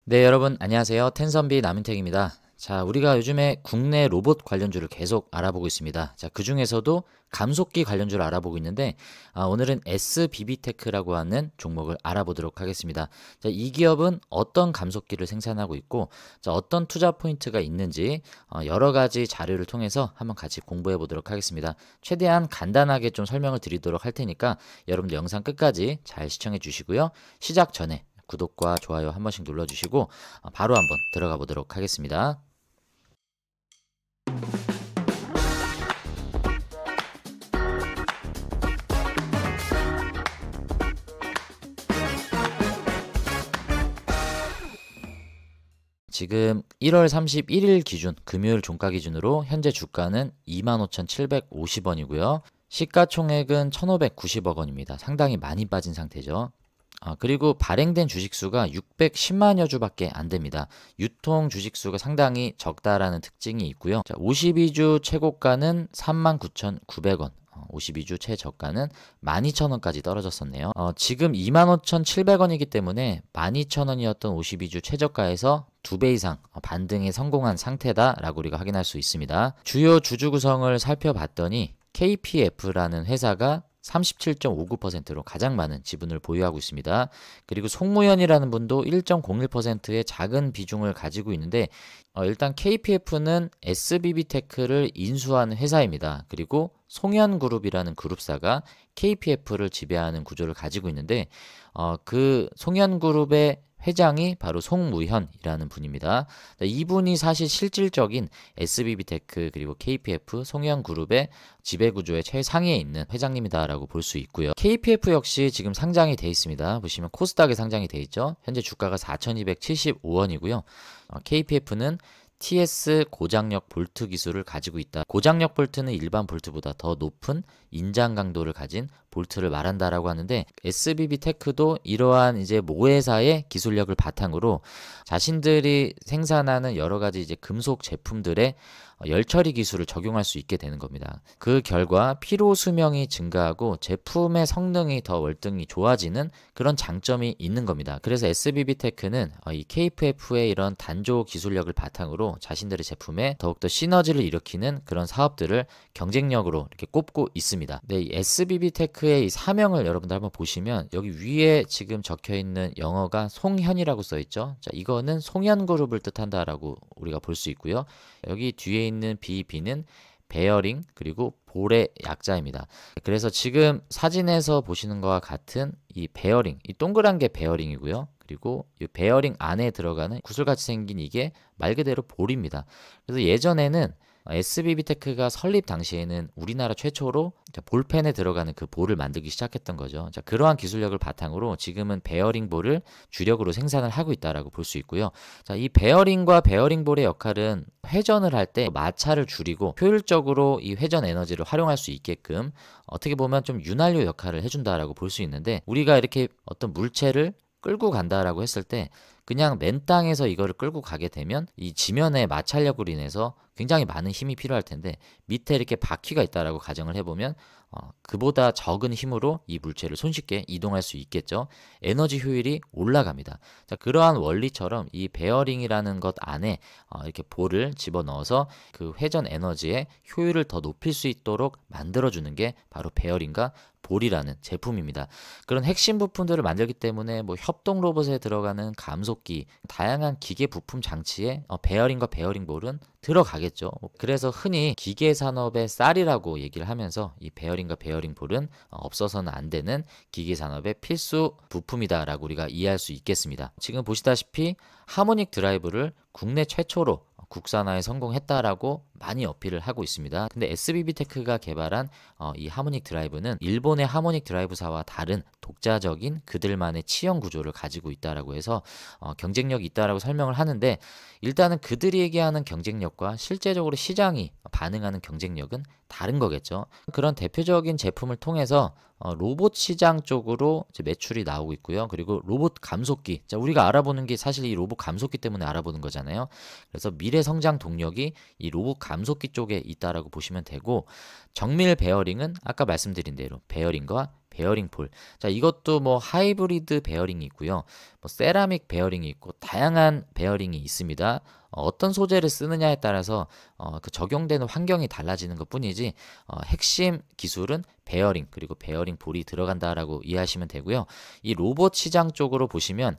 네, 여러분 안녕하세요. 텐선비 남인택입니다. 자, 우리가 요즘에 국내 로봇 관련주를 계속 알아보고 있습니다. 자, 그중에서도 감속기 관련주를 알아보고 있는데 오늘은 SBB테크라고 하는 종목을 알아보도록 하겠습니다. 자, 이 기업은 어떤 감속기를 생산하고 있고 자, 어떤 투자 포인트가 있는지 여러 가지 자료를 통해서 한번 같이 공부해 보도록 하겠습니다. 최대한 간단하게 좀 설명을 드리도록 할 테니까 여러분들 영상 끝까지 잘 시청해 주시고요. 시작 전에 구독과 좋아요 한 번씩 눌러주시고 바로 한번 들어가 보도록 하겠습니다. 지금 1월 31일 기준 금요일 종가 기준으로 현재 주가는 25,750원이고요. 시가총액은 1,590억 원입니다. 상당히 많이 빠진 상태죠. 그리고 발행된 주식수가 610만여 주밖에 안 됩니다. 유통 주식수가 상당히 적다라는 특징이 있고요. 자, 52주 최고가는 39,900원. 52주 최저가는 12,000원까지 떨어졌었네요. 지금 25,700원이기 때문에 12,000원이었던 52주 최저가에서 2배 이상 반등에 성공한 상태다라고 우리가 확인할 수 있습니다. 주요 주주 구성을 살펴봤더니 KPF라는 회사가 37.59%로 가장 많은 지분을 보유하고 있습니다. 그리고 송무현이라는 분도 1.01%의 작은 비중을 가지고 있는데 일단 KPF는 SBB테크를 인수한 회사입니다. 그리고 송현그룹이라는 그룹사가 KPF를 지배하는 구조를 가지고 있는데 그 송현그룹의 회장이 바로 송무현이라는 분입니다. 이분이 사실 실질적인 SBB테크 그리고 KPF 송현그룹의 지배구조의 최상위에 있는 회장님이다라고 볼 수 있고요. KPF 역시 지금 상장이 돼 있습니다. 보시면 코스닥에 상장이 돼 있죠. 현재 주가가 4,275원이고요. KPF는 TS 고장력 볼트 기술을 가지고 있다. 고장력 볼트는 일반 볼트보다 더 높은 인장 강도를 가진 볼트를 말한다라고 하는데 SBB테크도 이러한 이제 모회사의 기술력을 바탕으로 자신들이 생산하는 여러 가지 이제 금속 제품들의 열 처리 기술을 적용할 수 있게 되는 겁니다. 그 결과 피로 수명이 증가하고 제품의 성능이 더 월등히 좋아지는 그런 장점이 있는 겁니다. 그래서 SBB테크는 이 KPF의 이런 단조 기술력을 바탕으로 자신들의 제품에 더욱더 시너지를 일으키는 그런 사업들을 경쟁력으로 이렇게 꼽고 있습니다. 네, 이 SBB테크의 이 사명을 여러분들 한번 보시면 여기 위에 지금 적혀 있는 영어가 송현이라고 써 있죠. 자, 이거는 송현그룹을 뜻한다라고 우리가 볼 수 있고요. 여기 뒤에 있는 BB는 베어링 그리고 볼의 약자입니다. 그래서 지금 사진에서 보시는 것과 같은 이 베어링, 이 동그란 게 베어링이고요. 그리고 이 베어링 안에 들어가는 구슬같이 생긴 이게 말 그대로 볼입니다. 그래서 예전에는 SBB테크가 설립 당시에는 우리나라 최초로 볼펜에 들어가는 그 볼을 만들기 시작했던 거죠. 자, 그러한 기술력을 바탕으로 지금은 베어링 볼을 주력으로 생산을 하고 있다라고 볼 수 있고요. 자, 이 베어링과 베어링 볼의 역할은 회전을 할 때 마찰을 줄이고 효율적으로 이 회전 에너지를 활용할 수 있게끔 어떻게 보면 좀 윤활유 역할을 해준다라고 볼 수 있는데 우리가 이렇게 어떤 물체를 끌고 간다라고 했을 때 그냥 맨 땅에서 이거를 끌고 가게 되면 이 지면의 마찰력으로 인해서 굉장히 많은 힘이 필요할 텐데 밑에 이렇게 바퀴가 있다라고 가정을 해보면 그보다 적은 힘으로 이 물체를 손쉽게 이동할 수 있겠죠. 에너지 효율이 올라갑니다. 자, 그러한 원리처럼 이 베어링이라는 것 안에 이렇게 볼을 집어넣어서 그 회전 에너지의 효율을 더 높일 수 있도록 만들어주는 게 바로 베어링과 볼이라는 제품입니다. 그런 핵심 부품들을 만들기 때문에 뭐 협동 로봇에 들어가는 감속기, 다양한 기계 부품 장치에 베어링과 베어링 볼은 들어가겠죠. 그래서 흔히 기계 산업의 쌀이라고 얘기를 하면서 이 베어링과 베어링 볼은 없어서는 안 되는 기계 산업의 필수 부품이다라고 우리가 이해할 수 있겠습니다. 지금 보시다시피 하모닉 드라이브를 국내 최초로 국산화에 성공했다라고 많이 어필을 하고 있습니다. 근데 SBB테크가 개발한 이 하모닉 드라이브는 일본의 하모닉 드라이브사와 다른 독자적인 그들만의 치형 구조를 가지고 있다라고 해서 경쟁력이 있다라고 설명을 하는데 일단은 그들이 얘기하는 경쟁력과 실제적으로 시장이 반응하는 경쟁력은 다른 거겠죠. 그런 대표적인 제품을 통해서 로봇 시장 쪽으로 이제 매출이 나오고 있고요. 그리고 로봇 감속기. 자, 우리가 알아보는 게 사실 이 로봇 감속기 때문에 알아보는 거잖아요. 그래서 미래 성장 동력이 이 로봇 감속기 쪽에 있다라고 보시면 되고 정밀 베어링은 아까 말씀드린 대로 베어링과 베어링 폴. 자, 이것도 뭐 하이브리드 베어링이 있고요. 뭐 세라믹 베어링이 있고 다양한 베어링이 있습니다. 어떤 소재를 쓰느냐에 따라서 그 적용되는 환경이 달라지는 것뿐이지 핵심 기술은 베어링 그리고 베어링 볼이 들어간다라고 이해하시면 되고요. 이 로봇 시장 쪽으로 보시면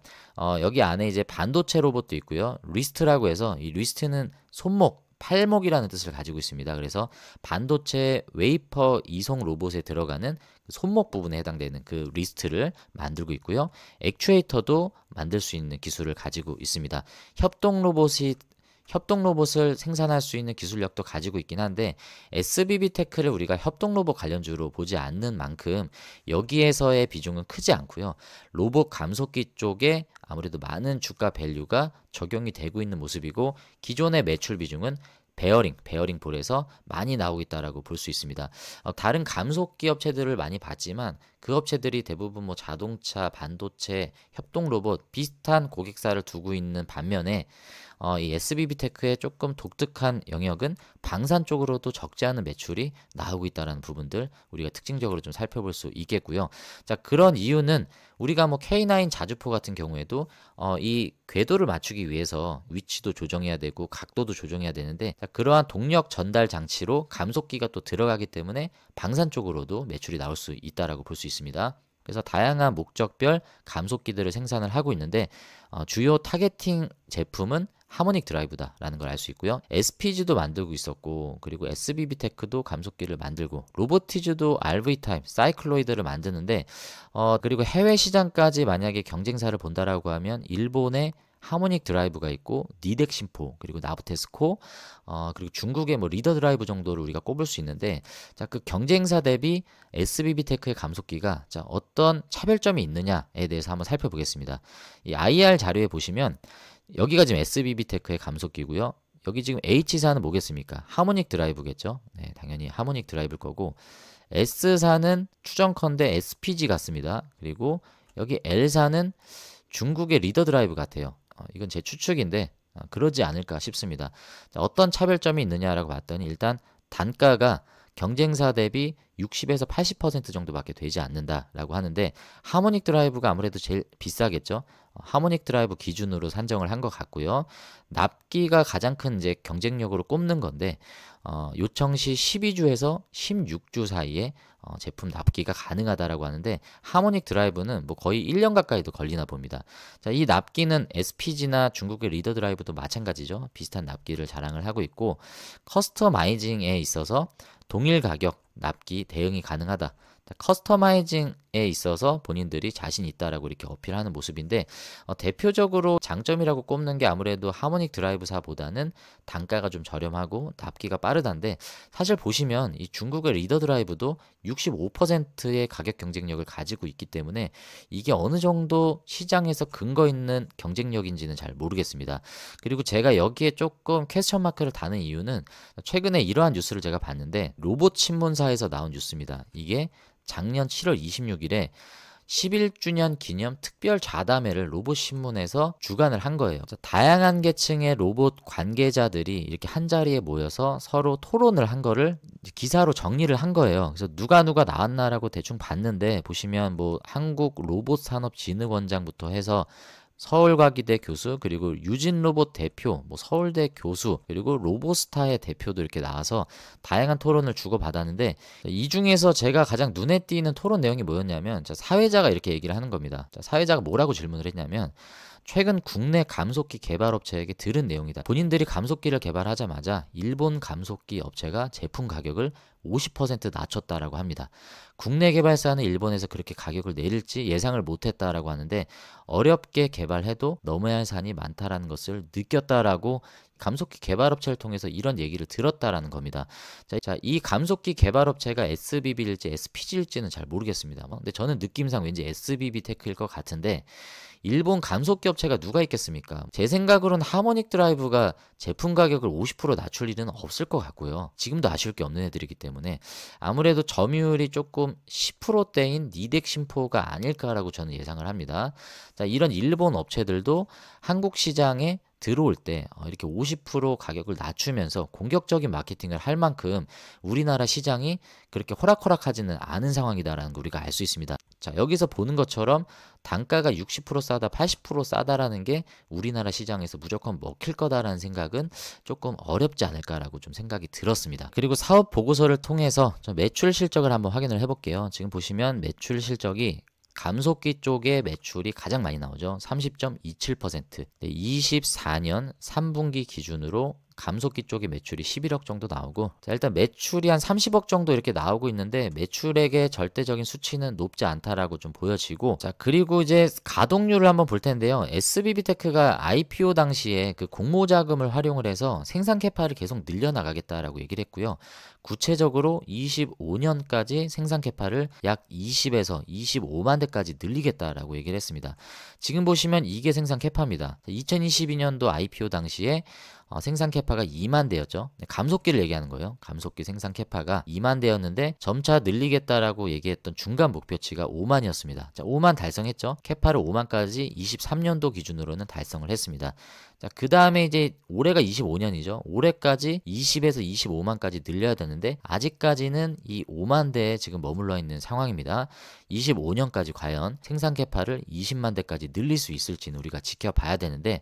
여기 안에 이제 반도체 로봇도 있고요. 리스트라고 해서 이 리스트는 손목 팔목이라는 뜻을 가지고 있습니다. 그래서 반도체 웨이퍼 이송 로봇에 들어가는 손목 부분에 해당되는 그 리스트를 만들고 있고요. 액추에이터도 만들 수 있는 기술을 가지고 있습니다. 협동 로봇을 생산할 수 있는 기술력도 가지고 있긴 한데 SBB테크를 우리가 협동 로봇 관련주로 보지 않는 만큼 여기에서의 비중은 크지 않고요. 로봇 감속기 쪽에 아무래도 많은 주가 밸류가 적용이 되고 있는 모습이고 기존의 매출 비중은 베어링 볼에서 많이 나오고 있다라고 볼 수 있습니다. 다른 감속기 업체들을 많이 봤지만 그 업체들이 대부분 뭐 자동차, 반도체, 협동 로봇 비슷한 고객사를 두고 있는 반면에 이 SBB테크의 조금 독특한 영역은 방산 쪽으로도 적지 않은 매출이 나오고 있다는 부분들 우리가 특징적으로 좀 살펴볼 수 있겠고요. 자, 그런 이유는 우리가 뭐 K9 자주포 같은 경우에도 이 궤도를 맞추기 위해서 위치도 조정해야 되고 각도도 조정해야 되는데 자, 그러한 동력 전달 장치로 감속기가 또 들어가기 때문에 방산 쪽으로도 매출이 나올 수 있다라고 볼 수 있습니다. 그래서 다양한 목적별 감속기들을 생산을 하고 있는데 주요 타겟팅 제품은 하모닉 드라이브다라는 걸 알 수 있고요. SPG도 만들고 있었고 그리고 SBB테크도 감속기를 만들고 로보티즈도 RV타입, 사이클로이드를 만드는데 그리고 해외 시장까지 만약에 경쟁사를 본다라고 하면 일본의 하모닉 드라이브가 있고 니덱심포 그리고 나부테스코 그리고 중국의 뭐 리더 드라이브 정도를 우리가 꼽을 수 있는데 자, 그 경쟁사 대비 SBB테크의 감속기가 자, 어떤 차별점이 있느냐에 대해서 한번 살펴보겠습니다. 이 IR 자료에 보시면 여기가 지금 SBB테크의 감속기고요. 여기 지금 H사는 뭐겠습니까? 하모닉 드라이브겠죠. 네, 당연히 하모닉 드라이브일 거고 S사는 추정컨대 SPG 같습니다. 그리고 여기 L사는 중국의 리더 드라이브 같아요. 이건 제 추측인데 그러지 않을까 싶습니다. 자, 어떤 차별점이 있느냐라고 봤더니 일단 단가가 경쟁사 대비 60에서 80% 정도밖에 되지 않는다라고 하는데 하모닉 드라이브가 아무래도 제일 비싸겠죠. 하모닉 드라이브 기준으로 산정을 한 것 같고요. 납기가 가장 큰 이제 경쟁력으로 꼽는 건데 요청 시 12주에서 16주 사이에 제품 납기가 가능하다라고 하는데 하모닉 드라이브는 뭐 거의 1년 가까이도 걸리나 봅니다. 자, 이 납기는 SPG나 중국의 리더 드라이브도 마찬가지죠. 비슷한 납기를 자랑을 하고 있고 커스터마이징에 있어서 동일 가격 납기 대응이 가능하다. 커스터마이징에 있어서 본인들이 자신 있다라고 이렇게 어필하는 모습인데 대표적으로 장점이라고 꼽는 게 아무래도 하모닉 드라이브사보다는 단가가 좀 저렴하고 납기가 빠르다인데 사실 보시면 이 중국의 리더 드라이브도 65%의 가격 경쟁력을 가지고 있기 때문에 이게 어느 정도 시장에서 근거 있는 경쟁력인지는 잘 모르겠습니다. 그리고 제가 여기에 조금 퀘스천 마크를 다는 이유는 최근에 이러한 뉴스를 제가 봤는데 로봇 신문사에서 나온 뉴스입니다. 이게 작년 7월 26일에 11주년 기념 특별 좌담회를 로봇 신문에서 주관을 한 거예요. 다양한 계층의 로봇 관계자들이 이렇게 한 자리에 모여서 서로 토론을 한 거를 기사로 정리를 한 거예요. 그래서 누가 나왔나라고 대충 봤는데 보시면 뭐 한국로봇산업진흥원장부터 해서 서울과기대 교수 그리고 유진로봇 대표, 뭐 서울대 교수 그리고 로보스타의 대표도 이렇게 나와서 다양한 토론을 주고받았는데 이 중에서 제가 가장 눈에 띄는 토론 내용이 뭐였냐면 사회자가 이렇게 얘기를 하는 겁니다. 사회자가 뭐라고 질문을 했냐면 최근 국내 감속기 개발업체에게 들은 내용이다. 본인들이 감속기를 개발하자마자 일본 감속기 업체가 제품 가격을 50% 낮췄다라고 합니다. 국내 개발사는 일본에서 그렇게 가격을 내릴지 예상을 못했다라고 하는데 어렵게 개발해도 넘어야 할 산이 많다라는 것을 느꼈다라고 감속기 개발업체를 통해서 이런 얘기를 들었다라는 겁니다. 자, 이 감속기 개발업체가 SBB일지 SPG일지는 잘 모르겠습니다. 근데 저는 느낌상 왠지 SBB테크일 것 같은데 일본 감속기 업체가 누가 있겠습니까? 제 생각으로는 하모닉 드라이브가 제품 가격을 50% 낮출 일은 없을 것 같고요. 지금도 아쉬울 게 없는 애들이기 때문에 아무래도 점유율이 조금 10%대인 니덱심포가 아닐까라고 저는 예상을 합니다. 자, 이런 일본 업체들도 한국 시장에 들어올 때 이렇게 50% 가격을 낮추면서 공격적인 마케팅을 할 만큼 우리나라 시장이 그렇게 호락호락하지는 않은 상황이다라는 걸 우리가 알 수 있습니다. 자, 여기서 보는 것처럼 단가가 60% 싸다, 80% 싸다라는 게 우리나라 시장에서 무조건 먹힐 거다라는 생각은 조금 어렵지 않을까라고 좀 생각이 들었습니다. 그리고 사업 보고서를 통해서 매출 실적을 한번 확인을 해볼게요. 지금 보시면 매출 실적이 감속기 쪽에 매출이 가장 많이 나오죠. 30.27%. 24년 3분기 기준으로 감속기 쪽의 매출이 11억 정도 나오고, 자, 일단 매출이 한 30억 정도 이렇게 나오고 있는데 매출액의 절대적인 수치는 높지 않다라고 좀 보여지고, 자, 그리고 이제 가동률을 한번 볼 텐데요. SBB테크가 IPO 당시에 그 공모 자금을 활용을 해서 생산 캐파를 계속 늘려나가겠다라고 얘기를 했고요. 구체적으로 25년까지 생산 캐파를 약 20에서 25만 대까지 늘리겠다라고 얘기를 했습니다. 지금 보시면 이게 생산 캐파입니다. 2022년도 IPO 당시에 생산 캐파가 2만 대였죠. 감속기를 얘기하는 거예요. 감속기 생산 캐파가 2만 대였는데 점차 늘리겠다라고 얘기했던 중간 목표치가 5만이었습니다. 자, 5만 달성했죠. 캐파를 5만까지 23년도 기준으로는 달성을 했습니다. 자, 그 다음에 이제 올해가 25년이죠. 올해까지 20에서 25만까지 늘려야 되는데 아직까지는 이 5만 대에 지금 머물러 있는 상황입니다. 25년까지 과연 생산 캐파를 20만 대까지 늘릴 수 있을지는 우리가 지켜봐야 되는데,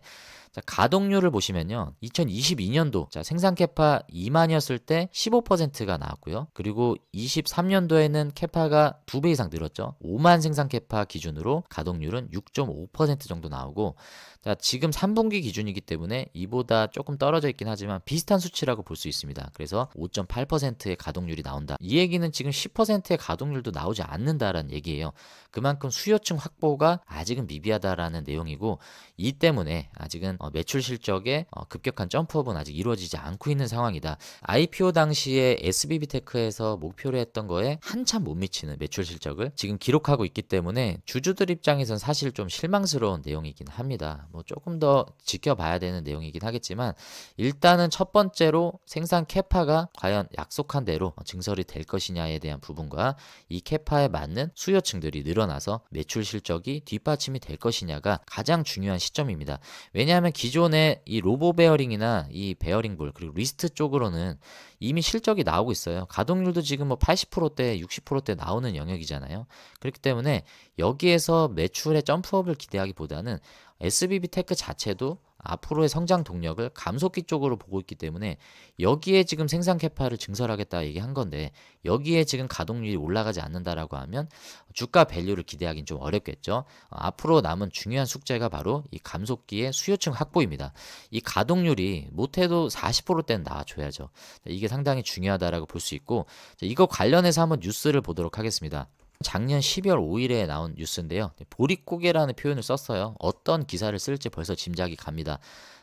자, 가동률을 보시면요. 2022년도 자, 생산 캐파 2만이었을 때 15%가 나왔고요. 그리고 23년도에는 캐파가 2배 이상 늘었죠. 5만 생산 캐파 기준으로 가동률은 6.5% 정도 나오고, 자, 지금 3분기 기준이기 때문에 이보다 조금 떨어져 있긴 하지만 비슷한 수치라고 볼 수 있습니다. 그래서 5.8%의 가동률이 나온다. 이 얘기는 지금 10%의 가동률도 나오지 않는다라는 얘기예요. 그만큼 수요층 확보가 아직은 미비하다라는 내용이고, 이 때문에 아직은 매출 실적에 급격한 점프업은 아직 이루어지지 않고 있는 상황이다. IPO 당시에 SBB테크에서 목표로 했던 거에 한참 못 미치는 매출 실적을 지금 기록하고 있기 때문에 주주들 입장에선 사실 좀 실망스러운 내용이긴 합니다. 뭐 조금 더 지켜봐야 되는 내용이긴 하겠지만, 일단은 첫 번째로 생산 캐파가 과연 약속한 대로 증설이 될 것이냐에 대한 부분과 이 캐파에 맞는 수요층들이 늘어나서 매출 실적이 뒷받침이 될 것이냐가 가장 중요한 시점입니다. 왜냐하면 기존의 이 로보 베어링이나 이 베어링볼 그리고 리스트 쪽으로는 이미 실적이 나오고 있어요. 가동률도 지금 뭐 80%대, 60%대 나오는 영역이잖아요. 그렇기 때문에 여기에서 매출의 점프업을 기대하기보다는 SBB테크 자체도 앞으로의 성장 동력을 감속기 쪽으로 보고 있기 때문에 여기에 지금 생산 캐파를 증설하겠다 얘기한 건데, 여기에 지금 가동률이 올라가지 않는다라고 하면 주가 밸류를 기대하기는 좀 어렵겠죠. 앞으로 남은 중요한 숙제가 바로 이 감속기의 수요층 확보입니다. 이 가동률이 못해도 40%대는 나와줘야죠. 이게 상당히 중요하다라고 볼 수 있고, 이거 관련해서 한번 뉴스를 보도록 하겠습니다. 작년 12월 5일에 나온 뉴스인데요. 보릿고개라는 표현을 썼어요. 어떤 기사를 쓸지 벌써 짐작이 갑니다.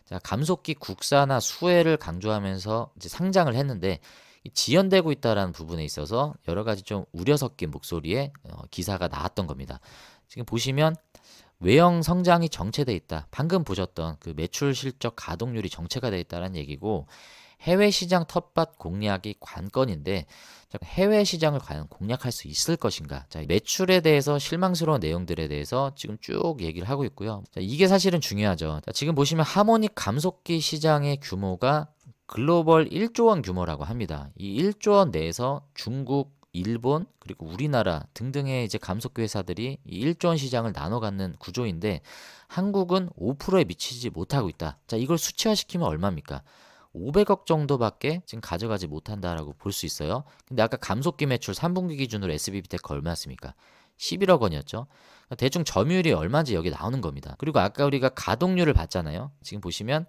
자, 감속기 국산화 수혜를 강조하면서 이제 상장을 했는데 지연되고 있다라는 부분에 있어서 여러 가지 좀 우려 섞인 목소리의 기사가 나왔던 겁니다. 지금 보시면 외형 성장이 정체돼 있다. 방금 보셨던 그 매출 실적 가동률이 정체가 돼 있다는 얘기고, 해외 시장 텃밭 공략이 관건인데 해외 시장을 과연 공략할 수 있을 것인가? 자, 매출에 대해서 실망스러운 내용들에 대해서 지금 쭉 얘기를 하고 있고요. 자, 이게 사실은 중요하죠. 자, 지금 보시면 하모닉 감속기 시장의 규모가 글로벌 1조 원 규모라고 합니다. 이 1조 원 내에서 중국, 일본 그리고 우리나라 등등의 이제 감속기 회사들이 이 1조 원 시장을 나눠 갖는 구조인데 한국은 5%에 미치지 못하고 있다. 자, 이걸 수치화시키면 얼마입니까? 500억 정도밖에 지금 가져가지 못한다라고 볼 수 있어요. 근데 아까 감속기 매출 3분기 기준으로 SBB테크 얼마였습니까? 11억 원이었죠. 대충 점유율이 얼마인지 여기 나오는 겁니다. 그리고 아까 우리가 가동률을 봤잖아요. 지금 보시면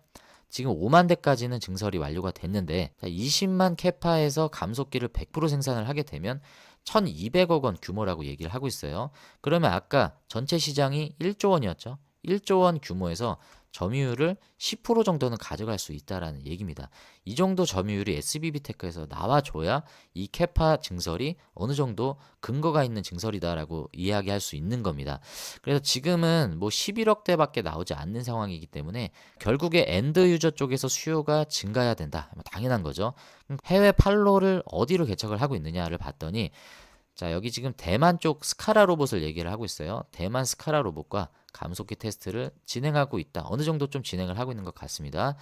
지금 5만 대까지는 증설이 완료가 됐는데 20만 캐파에서 감속기를 100% 생산을 하게 되면 1200억 원 규모라고 얘기를 하고 있어요. 그러면 아까 전체 시장이 1조 원이었죠. 1조 원 규모에서 점유율을 10% 정도는 가져갈 수 있다라는 얘기입니다. 이 정도 점유율이 SBB테크에서 나와줘야 이 캐파 증설이 어느 정도 근거가 있는 증설이다라고 이야기할 수 있는 겁니다. 그래서 지금은 뭐 11억대밖에 나오지 않는 상황이기 때문에 결국에 엔드 유저 쪽에서 수요가 증가해야 된다. 당연한 거죠. 해외 판로를 어디로 개척을 하고 있느냐를 봤더니 자, 여기 지금 대만 쪽 스카라 로봇을 얘기를 하고 있어요. 대만 스카라 로봇과 감속기 테스트를 진행하고 있다. 어느 정도 좀 진행을 하고 있는 것 같습니다.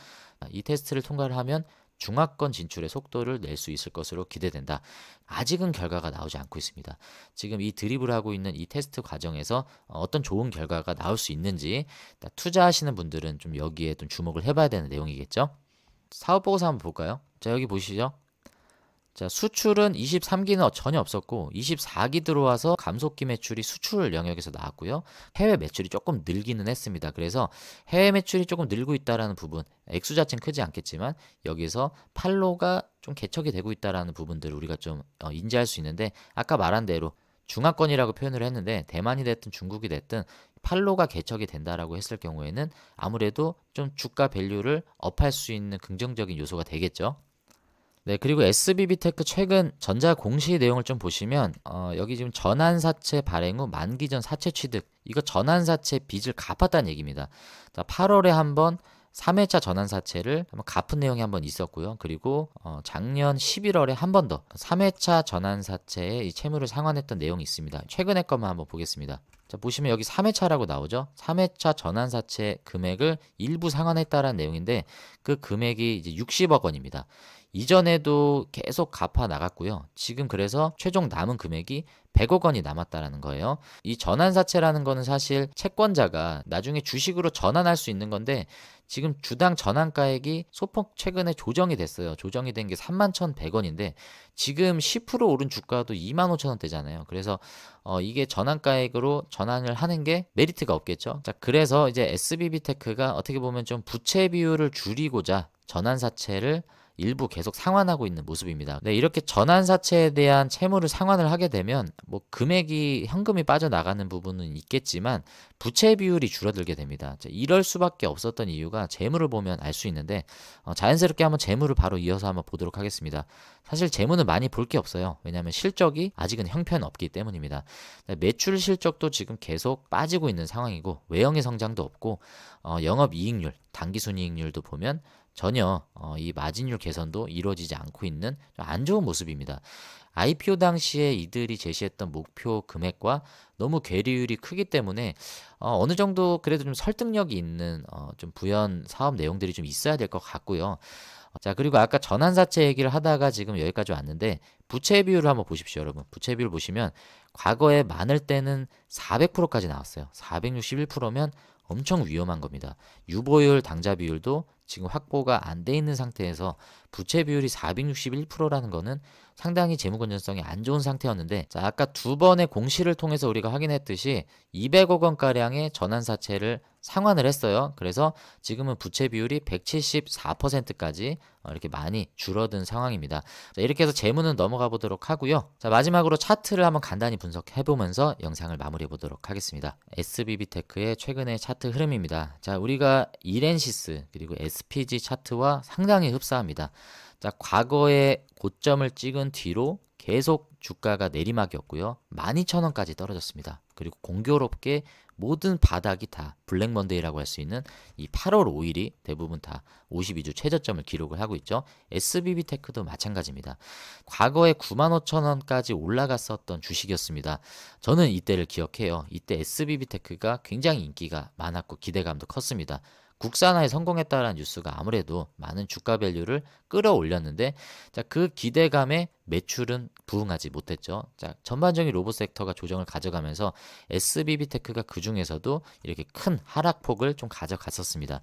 이 테스트를 통과를 하면 중화권 진출의 속도를 낼 수 있을 것으로 기대된다. 아직은 결과가 나오지 않고 있습니다. 지금 이 드립을 하고 있는 이 테스트 과정에서 어떤 좋은 결과가 나올 수 있는지 투자하시는 분들은 좀 여기에 좀 주목을 해봐야 되는 내용이겠죠. 사업 보고서 한번 볼까요? 자, 여기 보시죠. 자, 수출은 23기는 전혀 없었고 24기 들어와서 감속기 매출이 수출 영역에서 나왔고요. 해외 매출이 조금 늘기는 했습니다. 그래서 해외 매출이 조금 늘고 있다라는 부분, 액수 자체는 크지 않겠지만 여기서 판로가 좀 개척이 되고 있다라는 부분들을 우리가 좀 인지할 수 있는데, 아까 말한 대로 중화권이라고 표현을 했는데 대만이 됐든 중국이 됐든 판로가 개척이 된다라고 했을 경우에는 아무래도 좀 주가 밸류를 업할 수 있는 긍정적인 요소가 되겠죠. 네, 그리고 SBB테크 최근 전자 공시 내용을 좀 보시면 여기 지금 전환사채 발행 후 만기 전 사채 취득, 이거 전환사채 빚을 갚았다는 얘기입니다. 자, 8월에 한번 3회차 전환사채를 한번 갚은 내용이 한번 있었고요. 그리고 작년 11월에 한 번 더 3회차 전환사채의 이 채무를 상환했던 내용이 있습니다. 최근의 것만 한번 보겠습니다. 자, 보시면 여기 3회차라고 나오죠. 3회차 전환사채 금액을 일부 상환했다라는 내용인데 그 금액이 이제 60억 원입니다. 이전에도 계속 갚아 나갔고요. 지금 그래서 최종 남은 금액이 100억 원이 남았다라는 거예요. 이 전환사채라는 거는 사실 채권자가 나중에 주식으로 전환할 수 있는 건데 지금 주당 전환가액이 소폭 최근에 조정이 됐어요. 조정이 된 게 31,100원인데 지금 10% 오른 주가도 25,000원대잖아요. 그래서 이게 전환가액으로 전환을 하는 게 메리트가 없겠죠. 자, 그래서 이제 SBB테크가 어떻게 보면 좀 부채 비율을 줄이고자 전환사채를 일부 계속 상환하고 있는 모습입니다. 네, 이렇게 전환사채에 대한 채무를 상환을 하게 되면 뭐 금액이 현금이 빠져나가는 부분은 있겠지만 부채 비율이 줄어들게 됩니다. 자, 이럴 수밖에 없었던 이유가 재무를 보면 알 수 있는데 자연스럽게 한번 재무를 바로 이어서 한번 보도록 하겠습니다. 사실 재무는 많이 볼 게 없어요. 왜냐하면 실적이 아직은 형편없기 때문입니다. 매출 실적도 지금 계속 빠지고 있는 상황이고 외형의 성장도 없고 영업이익률, 당기순이익률도 보면 전혀 이 마진율 개선도 이루어지지 않고 있는 안 좋은 모습입니다. IPO 당시에 이들이 제시했던 목표 금액과 너무 괴리율이 크기 때문에 어느 정도 그래도 좀 설득력이 있는 좀 부연 사업 내용들이 좀 있어야 될 것 같고요. 자, 그리고 아까 전환사채 얘기를 하다가 지금 여기까지 왔는데 부채 비율을 한번 보십시오, 여러분. 부채 비율 보시면 과거에 많을 때는 400%까지 나왔어요. 461%면 엄청 위험한 겁니다. 유보율, 당좌 비율도 지금 확보가 안 돼 있는 상태에서 부채 비율이 461%라는 거는 상당히 재무 건전성이 안 좋은 상태였는데, 자, 아까 두 번의 공시를 통해서 우리가 확인했듯이 200억 원가량의 전환사채를 상환을 했어요. 그래서 지금은 부채 비율이 174%까지 이렇게 많이 줄어든 상황입니다. 자, 이렇게 해서 재무는 넘어가 보도록 하고요. 자, 마지막으로 차트를 한번 간단히 분석해 보면서 영상을 마무리해 보도록 하겠습니다. SBB테크의 최근의 차트 흐름입니다. 자, 우리가 이렌시스 그리고 SPG 차트와 상당히 흡사합니다. 자, 과거에 고점을 찍은 뒤로 계속 주가가 내리막이었고요. 12,000원까지 떨어졌습니다. 그리고 공교롭게 모든 바닥이 다 블랙 먼데이라고 할 수 있는 이 8월 5일이 대부분 다 52주 최저점을 기록을 하고 있죠. SBB테크도 마찬가지입니다. 과거에 95,000원까지 올라갔었던 주식이었습니다. 저는 이때를 기억해요. 이때 SBB테크가 굉장히 인기가 많았고 기대감도 컸습니다. 국산화에 성공했다라는 뉴스가 아무래도 많은 주가 밸류를 끌어올렸는데, 자, 그 기대감에 매출은 부응하지 못했죠. 자, 전반적인 로봇 섹터가 조정을 가져가면서 SBB테크가 그 중에서도 이렇게 큰 하락폭을 좀 가져갔었습니다.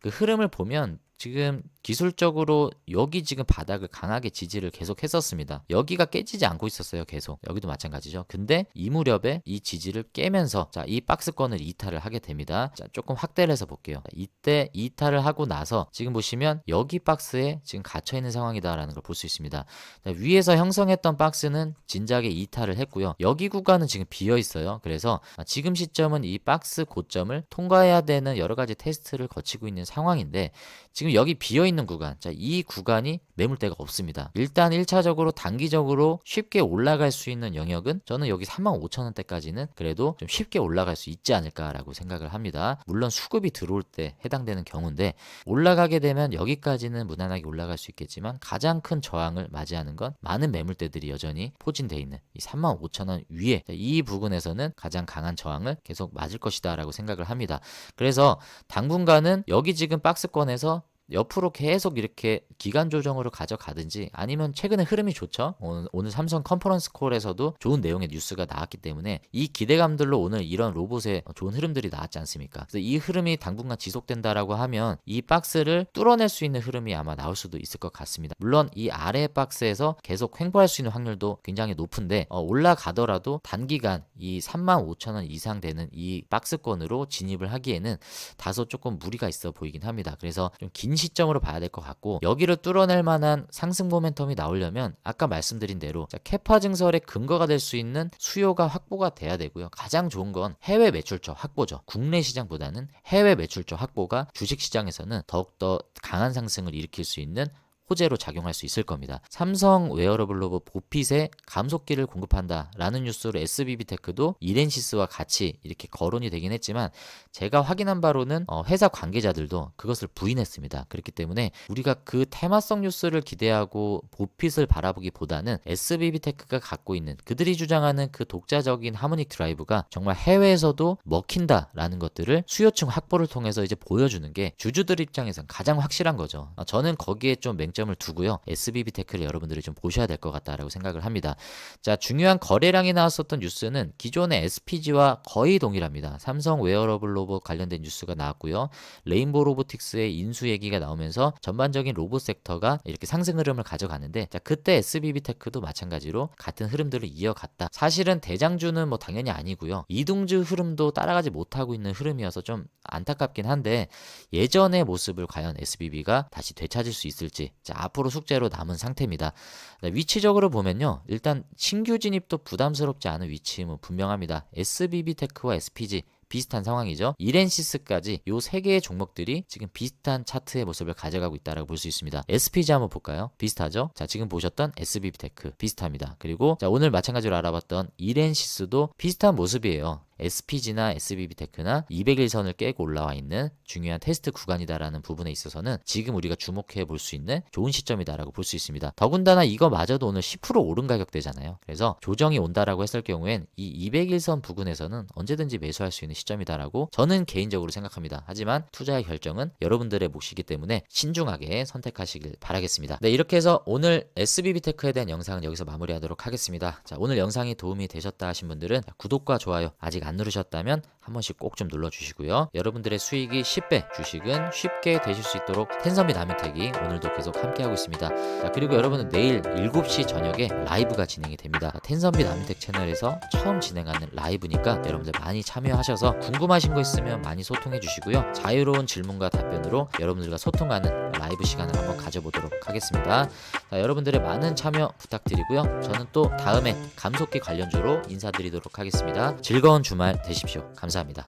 그 흐름을 보면 지금 기술적으로 여기 지금 바닥을 강하게 지지를 계속 했었습니다. 여기가 깨지지 않고 있었어요. 계속. 여기도 마찬가지죠. 근데 이 무렵에 이 지지를 깨면서 자, 이 박스권을 이탈을 하게 됩니다. 자, 조금 확대를 해서 볼게요. 이때 이탈을 하고 나서 지금 보시면 여기 박스에 지금 갇혀 있는 상황이다라는 걸 볼 수 있습니다. 자, 위에서 형성했던 박스는 진작에 이탈을 했고요. 여기 구간은 지금 비어 있어요. 그래서 지금 시점은 이 박스 고점을 통과해야 되는 여러 가지 테스트를 거치고 있는 상황인데, 지금 여기 비어있는 구간, 자, 이 구간이 매물대가 없습니다. 일단 1차적으로 단기적으로 쉽게 올라갈 수 있는 영역은 저는 여기 35,000원대까지는 그래도 좀 쉽게 올라갈 수 있지 않을까라고 생각을 합니다. 물론 수급이 들어올 때 해당되는 경우인데 올라가게 되면 여기까지는 무난하게 올라갈 수 있겠지만 가장 큰 저항을 맞이하는 건 많은 매물대들이 여전히 포진되어 있는 이 35,000원 위에 이 부분에서는 가장 강한 저항을 계속 맞을 것이다 라고 생각을 합니다. 그래서 당분간은 여기 지금 박스권에서 옆으로 계속 이렇게 기간 조정으로 가져가든지 아니면 최근에 흐름이 좋죠. 오늘 삼성 컨퍼런스 콜에서도 좋은 내용의 뉴스가 나왔기 때문에 이 기대감들로 오늘 이런 로봇의 좋은 흐름들이 나왔지 않습니까? 그래서 이 흐름이 당분간 지속된다라고 하면 이 박스를 뚫어낼 수 있는 흐름이 아마 나올 수도 있을 것 같습니다. 물론 이 아래 박스에서 계속 횡보할 수 있는 확률도 굉장히 높은데 올라가더라도 단기간 이 35,000원 이상 되는 이 박스권으로 진입을 하기에는 다소 조금 무리가 있어 보이긴 합니다. 그래서 좀 긴 시점으로 봐야 될 것 같고, 여기를 뚫어낼 만한 상승 모멘텀이 나오려면 아까 말씀드린 대로 캐파 증설의 근거가 될 수 있는 수요가 확보가 돼야 되고요. 가장 좋은 건 해외 매출처 확보죠. 국내 시장보다는 해외 매출처 확보가 주식시장에서는 더욱더 강한 상승을 일으킬 수 있는 호재로 작용할 수 있을 겁니다. 삼성 웨어러블 로봇 보핏에 감속기를 공급한다라는 뉴스로 SBB테크도 이렌시스와 같이 이렇게 거론이 되긴 했지만 제가 확인한 바로는 회사 관계자들도 그것을 부인했습니다. 그렇기 때문에 우리가 그 테마성 뉴스를 기대하고 보핏을 바라보기보다는 SBB테크가 갖고 있는, 그들이 주장하는 그 독자적인 하모닉 드라이브가 정말 해외에서도 먹힌다라는 것들을 수요층 확보를 통해서 이제 보여주는 게 주주들 입장에선 가장 확실한 거죠. 저는 거기에 좀 맹점을 두고요. SBB테크를 여러분들이 좀 보셔야 될 것 같다라고 생각을 합니다. 자, 중요한 거래량이 나왔었던 뉴스는 기존의 SPG와 거의 동일합니다. 삼성 웨어러블 로봇 관련된 뉴스가 나왔고요. 레인보우 로보틱스의 인수 얘기가 나오면서 전반적인 로봇 섹터가 이렇게 상승 흐름을 가져가는데, 자, 그때 SBB테크도 마찬가지로 같은 흐름들을 이어갔다. 사실은 대장주는 뭐 당연히 아니고요. 이둥주 흐름도 따라가지 못하고 있는 흐름이어서 좀 안타깝긴 한데, 예전의 모습을 과연 SBB가 다시 되찾을 수 있을지, 자, 앞으로 숙제로 남은 상태입니다. 위치적으로 보면요, 일단 신규 진입도 부담스럽지 않은 위치임은 분명합니다. SBB테크와 SPG 비슷한 상황이죠. 이렌시스까지 요 세 개의 종목들이 지금 비슷한 차트의 모습을 가져가고 있다고 볼 수 있습니다. SPG 한번 볼까요? 비슷하죠? 자, 지금 보셨던 SBB테크 비슷합니다. 그리고 자, 오늘 마찬가지로 알아봤던 이렌시스도 비슷한 모습이에요. SPG나 SBB테크나 200일선을 깨고 올라와 있는 중요한 테스트 구간이다라는 부분에 있어서는 지금 우리가 주목해 볼 수 있는 좋은 시점이다라고 볼 수 있습니다. 더군다나 이거마저도 오늘 10% 오른 가격대잖아요. 그래서 조정이 온다라고 했을 경우엔 이 200일선 부근에서는 언제든지 매수할 수 있는 시점이다라고 저는 개인적으로 생각합니다. 하지만 투자의 결정은 여러분들의 몫이기 때문에 신중하게 선택하시길 바라겠습니다. 네, 이렇게 해서 오늘 SBB테크에 대한 영상은 여기서 마무리하도록 하겠습니다. 자, 오늘 영상이 도움이 되셨다 하신 분들은 구독과 좋아요 아직 안 누르셨다면 한 번씩 꼭 좀 눌러주시고요. 여러분들의 수익이 10배, 주식은 쉽게 되실 수 있도록 텐섬비 남윤택이 오늘도 계속 함께하고 있습니다. 자, 그리고 여러분은 내일 7시 저녁에 라이브가 진행이 됩니다. 텐섬비 남윤택 채널에서 처음 진행하는 라이브니까 여러분들 많이 참여하셔서 궁금하신 거 있으면 많이 소통해 주시고요. 자유로운 질문과 답변으로 여러분들과 소통하는 라이브 시간을 한번 가져보도록 하겠습니다. 자, 여러분들의 많은 참여 부탁드리고요. 저는 또 다음에 감속기 관련주로 인사드리도록 하겠습니다. 즐거운 주말 되십시오. 감사합니다.